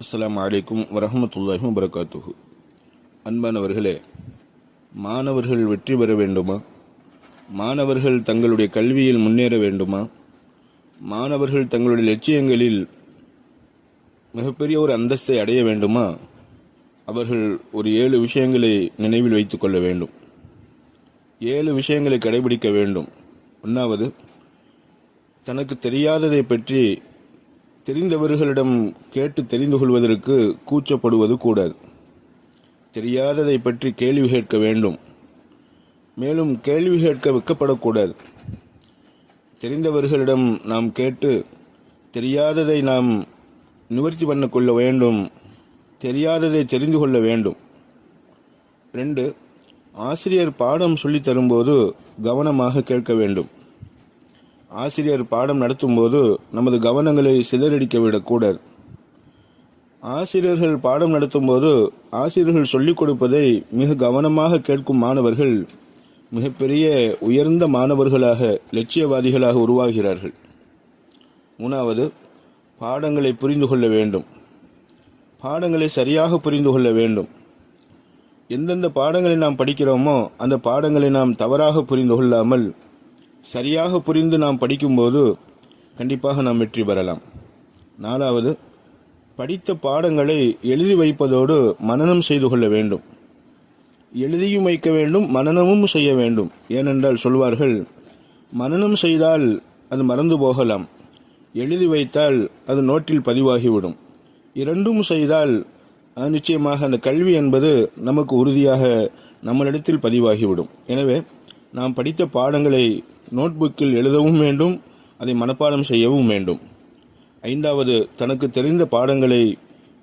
அஸ்ஸலாமு அலைக்கும் வரஹ்மத்துல்லாஹி வபரகாத்துஹு. அன்பானவர்களே, மாணவர்கள் வெற்றி பெற வேண்டுமா? மாணவர்கள் தங்களுடைய கல்வியில் முன்னேற வேண்டுமா? மாணவர்கள் தங்களுடைய லட்சியங்களில் மிகப்பெரிய ஒரு அந்தஸ்தை அடைய வேண்டுமா? அவர்கள் ஒரு 7 விஷயங்களை நினைவில் வைத்துக் கொள்ள வேண்டும். 7 விஷயங்களை கடைபிடிக்க வேண்டும். 1வது, தனக்கு தெரியாததை பற்றி தெரிந்தவர்களிடம் கேட்டு தெரிந்து கொள்வதற்கு கூச்சப்படுவது கூடாது. தெரியாததை பற்றி கேள்வி கேட்க வேண்டும். மேலும் கேள்வி கேட்க வெட்கப்படக்கூடாது. தெரிந்தவர்களிடம் நாம் கேட்டு தெரியாததை நாம் நிவர்த்தி பண்ண வேண்டும். தெரியாததை தெரிந்து கொள்ள வேண்டும். 2, ஆசிரியர் பாடம் சொல்லித் தரும்போது கவனமாக கேட்க வேண்டும். ஆசிரியர் பாடம் நடத்தும்போது நமது கவனங்களை சிதறடிக்க விடக்கூடாது. ஆசிரியர்கள் பாடம் நடத்தும்போது ஆசிரியர்கள் சொல்லிக் கொடுப்பதை மிக கவனமாக கேட்கும் மாணவர்கள் மிகப்பெரிய உயர்ந்த மாணவர்களாக, லட்சியவாதிகளாக உருவாகிறார்கள். 3வது, பாடங்களை புரிந்து கொள்ள வேண்டும். பாடங்களை சரியாக புரிந்து கொள்ள வேண்டும். எந்தெந்த பாடங்களை நாம் படிக்கிறோமோ அந்த பாடங்களை நாம் தவறாக புரிந்து கொள்ளாமல் சரியாக புரிந்து நாம் படிக்கும்போது கண்டிப்பாக நாம் வெற்றி பெறலாம். 4வது, படித்த பாடங்களை எழுதி வைப்பதோடு மனனம் செய்து கொள்ள வேண்டும். எழுதியும் வைக்க வேண்டும், மனனமும் செய்ய வேண்டும். ஏனென்றால் சொல்வார்கள், மனனம் செய்தால் அது மறந்து போகலாம், எழுதி வைத்தால் அது நோட்டில் பதிவாகிவிடும். இரண்டும் செய்தால் நிச்சயமாக அந்த கல்வி என்பது நமக்கு உறுதியாக நம்மளிடத்தில் பதிவாகிவிடும். எனவே நாம் படித்த பாடங்களை நோட்புக்கில் எழுதவும் வேண்டும், அதை மனப்பாடம் செய்யவும் வேண்டும். 5வது, தனக்கு தெரிந்த பாடங்களை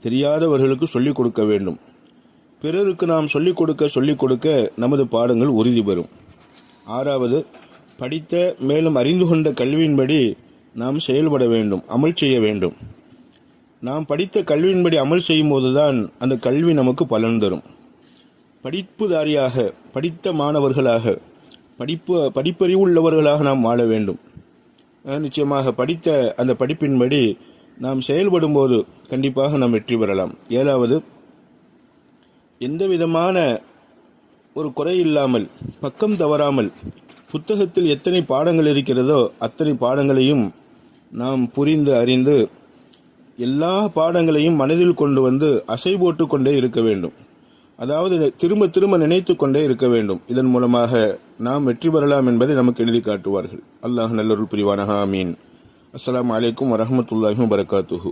தெரியாதவர்களுக்கு சொல்லிக் கொடுக்க வேண்டும். பிறருக்கு நாம் சொல்லிக் கொடுக்க நமது பாடங்கள் உறுதி பெறும். 6வது, படித்த மேலும் அறிந்து கொண்ட கல்வியின்படி நாம் செயல்பட வேண்டும், அமல் செய்ய வேண்டும். நாம் படித்த கல்வியின்படி அமல் செய்யும் போதுதான் அந்த கல்வி நமக்கு பலன் தரும். படிப்புதாரியாக, படித்த மாணவர்களாக, படிப்பறிவு உள்ளவர்களாக நாம் வாழ வேண்டும். நிச்சயமாக படித்த அந்த படிப்பின்படி நாம் செயல்படும் போது கண்டிப்பாக நாம் வெற்றி பெறலாம். 7வது, எந்த விதமான ஒரு குறை இல்லாமல், பக்கம் தவறாமல், புத்தகத்தில் எத்தனை பாடங்கள் இருக்கிறதோ அத்தனை பாடங்களையும் நாம் புரிந்து அறிந்து எல்லா பாடங்களையும் மனதில் கொண்டு வந்து அசை போட்டு கொண்டே இருக்க வேண்டும். அதாவது திரும்ப திரும்ப நினைத்து கொண்டே இருக்க வேண்டும். இதன் மூலமாக நாம் வெற்றி பெறலாம் என்பதை நமக்கு எழுதி காட்டுவார்கள். அல்லாஹ் நல்லருள் புரிவானாக. ஆமீன். அஸ்ஸலாமு அலைக்கும் வரஹ்மத்துல்லாஹி வபரகாத்துஹு.